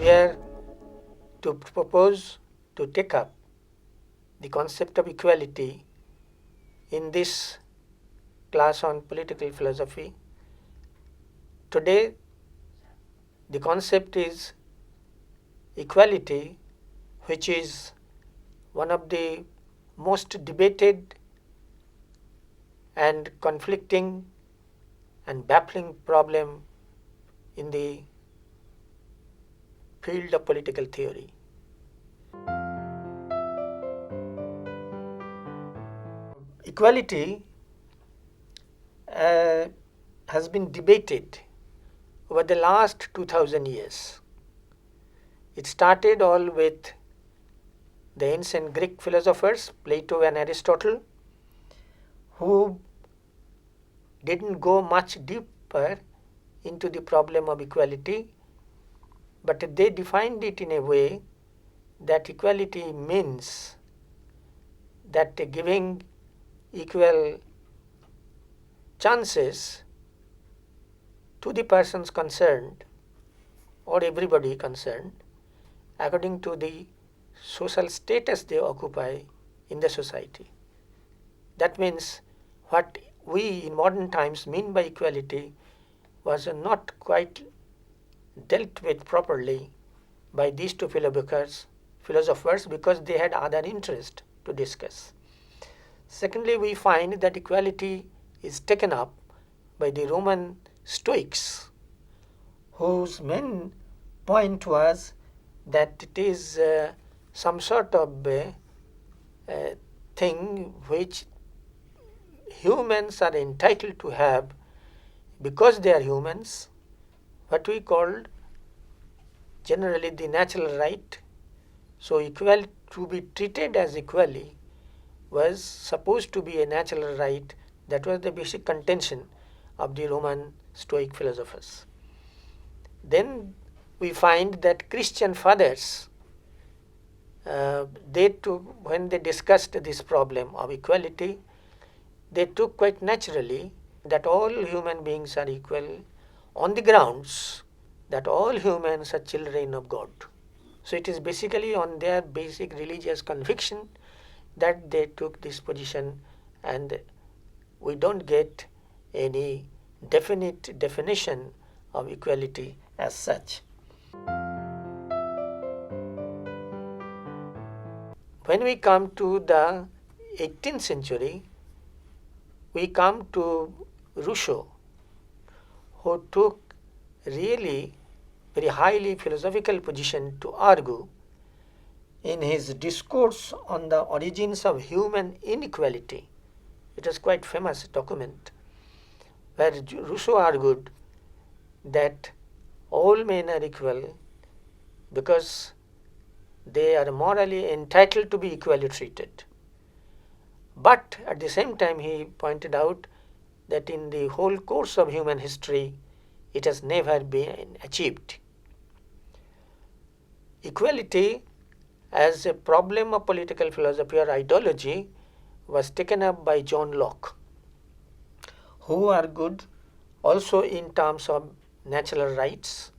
here to propose to take up the concept of equality in this class on political philosophy. Today, the concept is equality, which is one of the most debated and conflicting and baffling problem in the field of political theory. Equality has been debated over the last 2000 years. It started all with the ancient Greek philosophers, Plato and Aristotle, who didn't go much deeper into the problem of equality, but they defined it in a way that equality means that giving equal chances to the persons concerned or everybody concerned according to the social status they occupy in the society. That means what we in modern times mean by equality was not quite dealt with properly by these two philosophers because they had other interest to discuss. Secondly, we find that equality is taken up by the Roman Stoics, whose main point was that it is some sort of thing which humans are entitled to have because they are humans, what we called generally the natural right. So equal to be treated as equally was supposed to be a natural right. That was the basic contention of the Roman Stoic philosophers. Then we find that Christian fathers, when they discussed this problem of equality, they took quite naturally that all human beings are equal on the grounds that all humans are children of God. So it is basically on their basic religious conviction that they took this position, and we don't get any definite definition of equality as such. When we come to the 18th century, we come to Rousseau, who took really very highly philosophical position to argue in his discourse on the origins of human inequality. It is quite famous document where Rousseau argued that all men are equal because they are morally entitled to be equally treated. But at the same time he pointed out that in the whole course of human history it has never been achieved. Equality as a problem of political philosophy or ideology was taken up by John Locke, who argued also in terms of natural rights,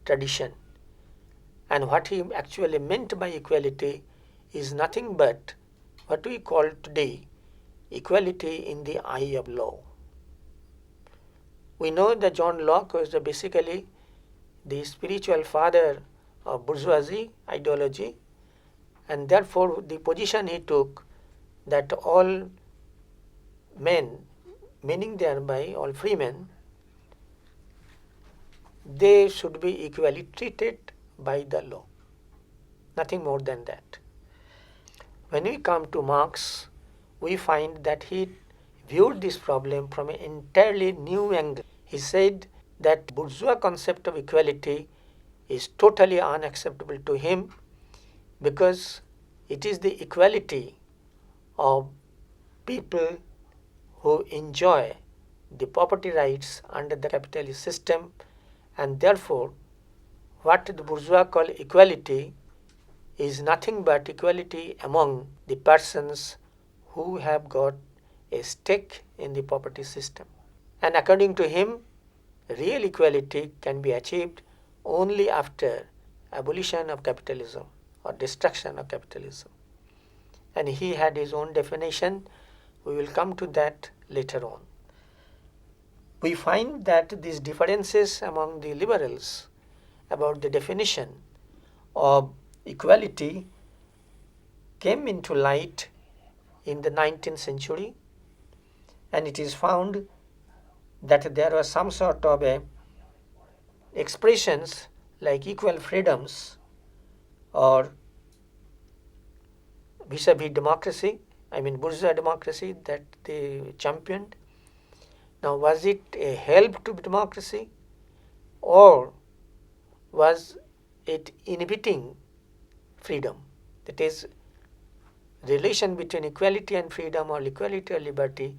tradition. And what he actually meant by equality is nothing but what we call today equality in the eye of law. We know that John Locke was basically the spiritual father of bourgeoisie ideology, and therefore the position he took that all men, meaning thereby all free men, they should be equally treated by the law. Nothing more than that. When we come to Marx, we find that he viewed this problem from an entirely new angle. He said that bourgeois concept of equality is totally unacceptable to him because it is the equality of people who enjoy the property rights under the capitalist system, and therefore what the bourgeois call equality is nothing but equality among the persons who have got a stake in the property system. And according to him, real equality can be achieved only after abolition of capitalism or destruction of capitalism. And he had his own definition. We will come to that later on. We find that these differences among the liberals about the definition of equality came into light in the 19th century, and it is found that there was some sort of expressions like equal freedoms or vis-a-vis democracy, bourgeois democracy, that they championed. Now, was it a help to democracy, or was it inhibiting freedom? That is, relation between equality and freedom, or equality or liberty.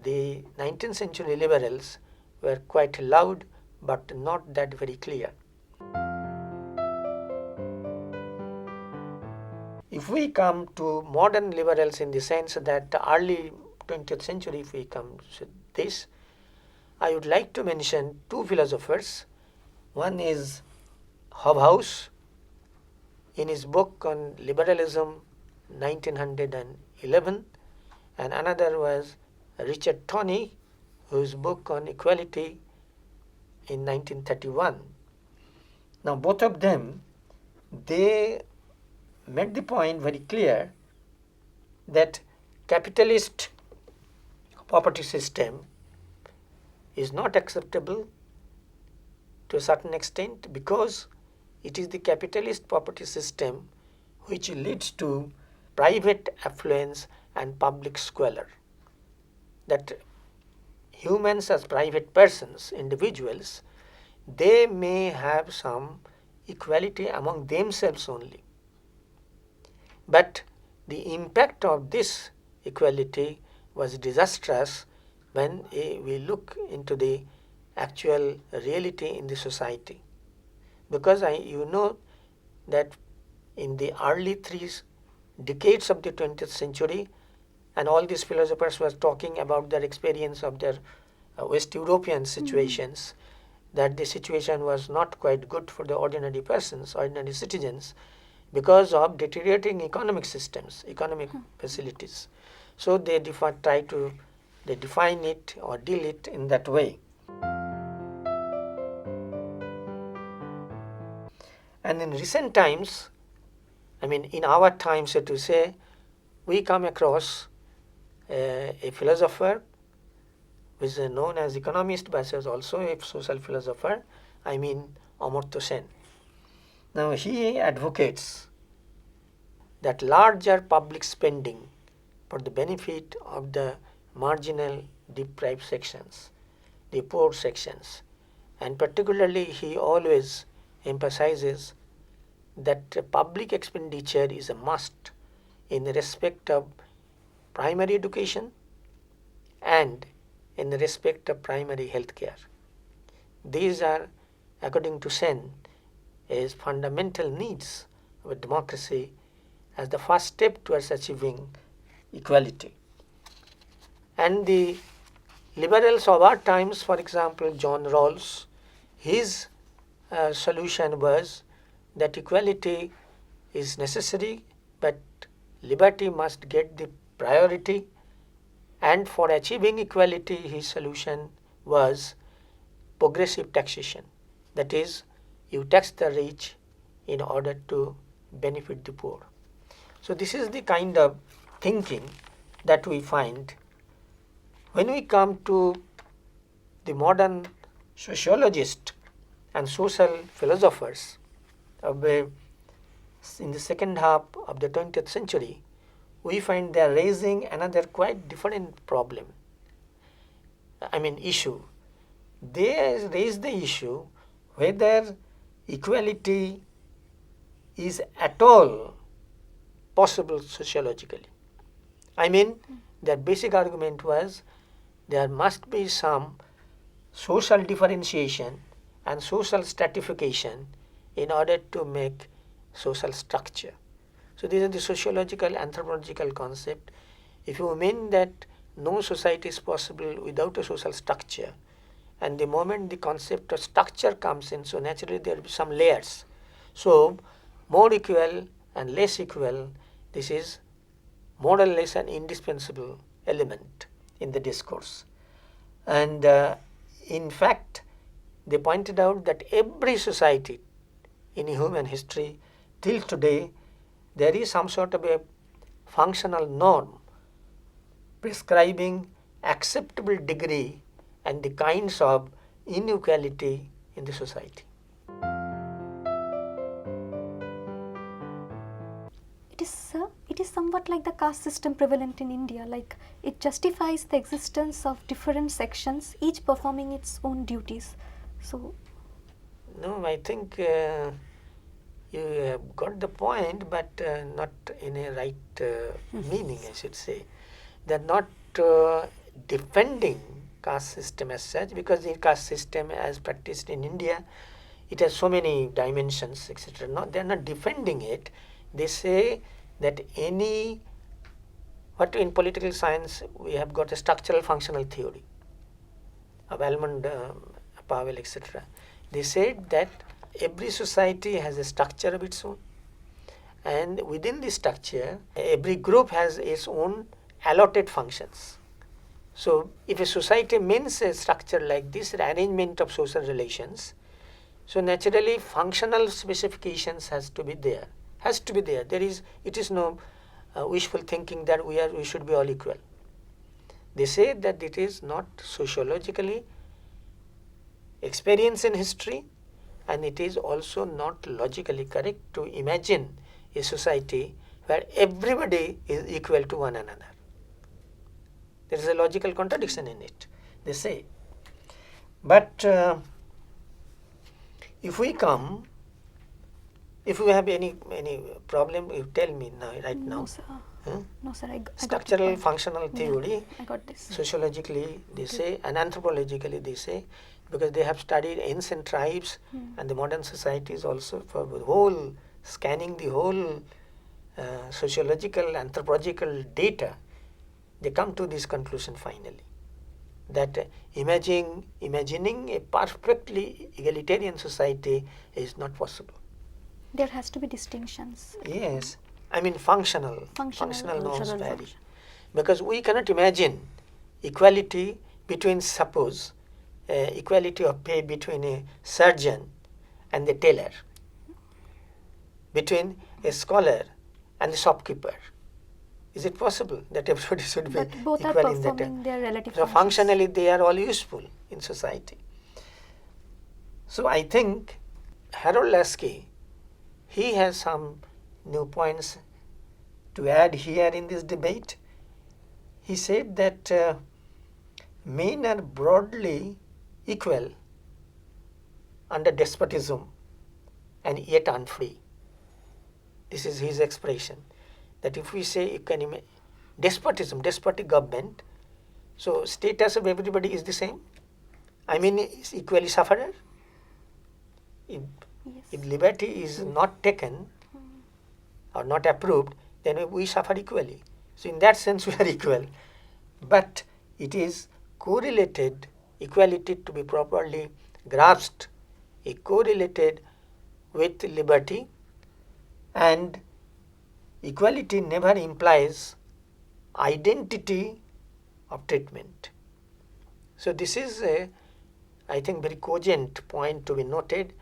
The 19th century liberals were quite loud but not that very clear. If we come to modern liberals in the sense that the early 20th century, if we come to this, I would like to mention two philosophers. One is Hobhouse in his book on liberalism 1911, and another was Richard Toney, whose book on equality in 1931. Now both of them, they made the point very clear that capitalist property system is not acceptable to a certain extent, because it is the capitalist property system which leads to private affluence and public squalor. That humans as private persons, individuals, they may have some equality among themselves only, but the impact of this equality was disastrous when we look into the actual reality in the society. Because you know that in the early 3 decades of the 20th century, and all these philosophers were talking about their experience of their West European situations, that the situation was not quite good for the ordinary persons, ordinary citizens, because of deteriorating economic systems, economic facilities. So they define it or deal it in that way. And in recent times, in our times, so to say, we come across a philosopher who is known as economist, but is also a social philosopher, Amartya Sen. Now he advocates that larger public spending for the benefit of the marginal deprived sections, the poor sections, and particularly he always emphasizes that public expenditure is a must in respect of primary education and in respect of primary health care. These are, according to Sen, is fundamental needs of a democracy as the first step towards achieving equality. And the liberals of our times, for example, John Rawls, his solution was that equality is necessary, but liberty must get the priority. And for achieving equality, his solution was progressive taxation. That is, you tax the rich in order to benefit the poor. So this is the kind of thinking that we find. When we come to the modern sociologists and social philosophers in the second half of the 20th century, we find they are raising another quite different problem, issue. They raise the issue whether equality is at all possible sociologically. Their basic argument was there must be some social differentiation and social stratification in order to make social structure. So these are the sociological, anthropological concept. If you mean that no society is possible without a social structure, and the moment the concept of structure comes in, so naturally there will be some layers. So more equal and less equal, this is more or less an indispensable element in the discourse. And in fact, they pointed out that every society in human history till today, there is some sort of a functional norm prescribing acceptable degree and the kinds of inequality in the society. It is somewhat like the caste system prevalent in India, like it justifies the existence of different sections, each performing its own duties. So no, I think you have got the point, but not in a right meaning, I should say. They are not defending caste system as such, because the caste system as practiced in India, it has so many dimensions, etc. No, they are not defending it. They say that what in political science we have got a structural functional theory of Almond, Powell, etc. They said that every society has a structure of its own, and within this structure, every group has its own allotted functions. So, if a society means a structure like this, arrangement of social relations, so naturally functional specifications has to be there. It is no wishful thinking that we should be all equal. They say that it is not sociologically experienced in history, and it is also not logically correct to imagine a society where everybody is equal to one another. There is a logical contradiction in it, they say. But if we have any problem, you tell me right now. No, sir. No, sir. I Structural functional theory, yeah, I got this. Sociologically they say, and anthropologically they say, because they have studied ancient tribes and the modern societies also, for the whole, scanning the whole sociological, anthropological data, they come to this conclusion finally, that imagining a perfectly egalitarian society is not possible. There has to be distinctions. Yes, I mean functional norms vary. Because we cannot imagine equality between, suppose, equality of pay between a surgeon and the tailor, between a scholar and the shopkeeper. Is it possible that everybody should be both equal are in that? performing their relative So functions. functionally they are all useful in society. So I think Harold Lasky, he has some new points to add here in this debate. He said that men are broadly equal under despotism and yet unfree. This is his expression. That if we say you can despotic government, so status of everybody is the same. I mean, is equally sufferer. If liberty is not taken or not approved, then we suffer equally. So in that sense we are equal. But it is correlated, equality to be properly grasped, is correlated with liberty, and equality never implies identity of treatment. So this is a, I think, very cogent point to be noted,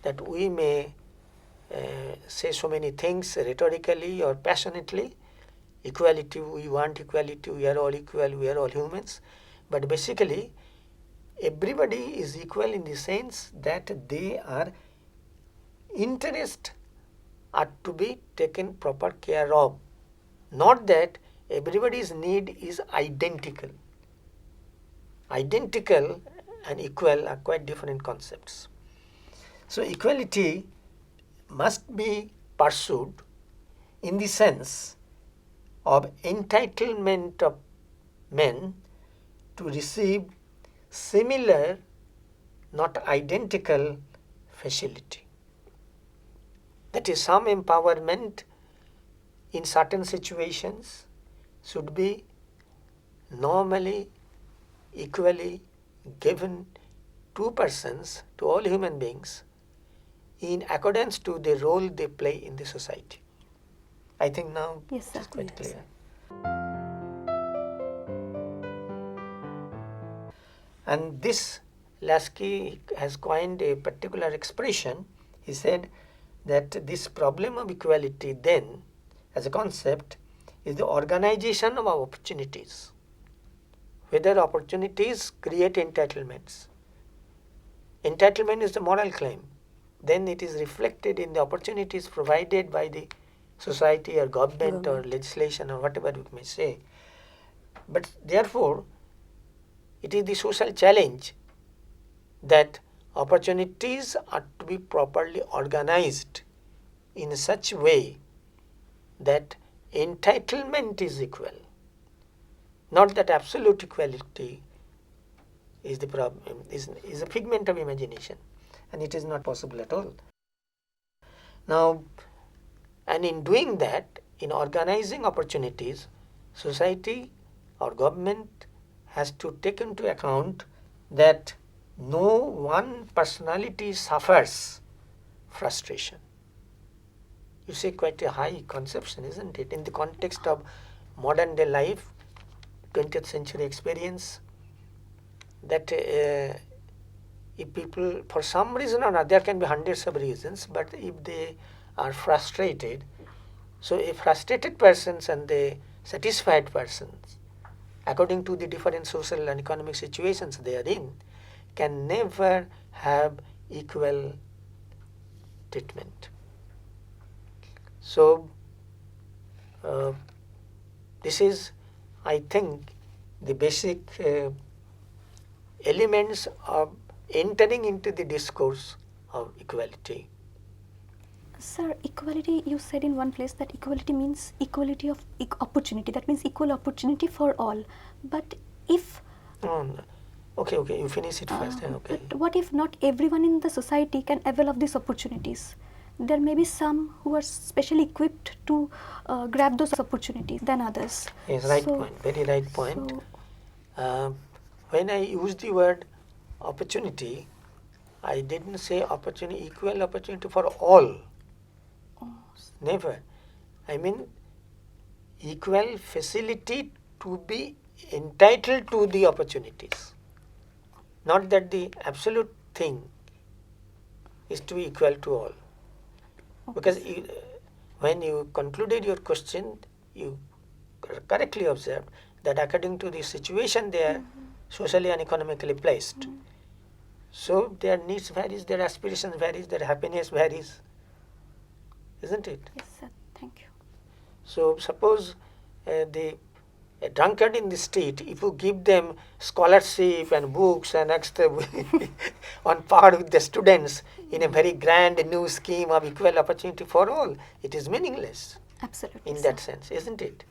that we may say so many things rhetorically or passionately. Equality, we want equality, we are all equal, we are all humans. But basically, everybody is equal in the sense that they are interests are to be taken proper care of. Not that everybody's need is identical. Identical and equal are quite different concepts. So equality must be pursued in the sense of entitlement of men to receive similar, not identical, facility. That is, some empowerment in certain situations should be normally equally given to persons, to all human beings, in accordance to the role they play in the society. I think now Yes, sir. it's quite Yes, clear. And this Lasky has coined a particular expression. He said that this problem of equality then, as a concept, is the organization of our opportunities. Whether opportunities create entitlements. Entitlement is the moral claim. Then it is reflected in the opportunities provided by the society or government or legislation or whatever we may say. But therefore, it is the social challenge that opportunities are to be properly organized in such a way that entitlement is equal, not that absolute equality is the problem, is a figment of imagination, and it is not possible at all. Now, and in doing that, in organizing opportunities, society or government has to take into account that no one personality suffers frustration. You see, quite a high conception, isn't it? In the context of modern day life, 20th century experience, that if people, for some reason or another, there can be hundreds of reasons, but if they are frustrated, so a frustrated persons and the satisfied persons, according to the different social and economic situations they are in, can never have equal treatment. So, this is, I think, the basic elements of entering into the discourse of equality. Sir, equality, you said in one place that equality means equality of opportunity. That means equal opportunity for all. But if... No. Okay, you finish it first. Okay. But what if not everyone in the society can avail of these opportunities? There may be some who are specially equipped to grab those opportunities than others. Yes, right point. Very right point. When I use the word opportunity, I didn't say opportunity, equal opportunity for all. Never. I mean equal facility to be entitled to the opportunities. Not that the absolute thing is to be equal to all. Because when you concluded your question, you correctly observed that according to the situation they are socially and economically placed. So their needs varies, their aspirations varies, their happiness varies. Isn't it? Yes, sir. Thank you. So suppose a drunkard in the street, if you give them scholarship and books and extra on par with the students in a very grand new scheme of equal opportunity for all, it is meaningless. Absolutely. In that sense, isn't it?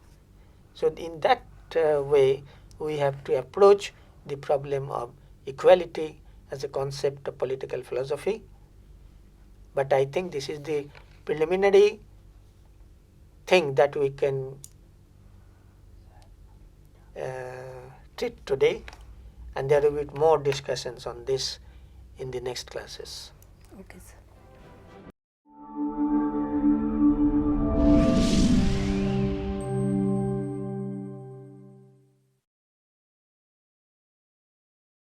So in that way, we have to approach the problem of equality as a concept of political philosophy. But I think this is the preliminary thing that we can treat today, and there will be more discussions on this in the next classes. Okay, sir.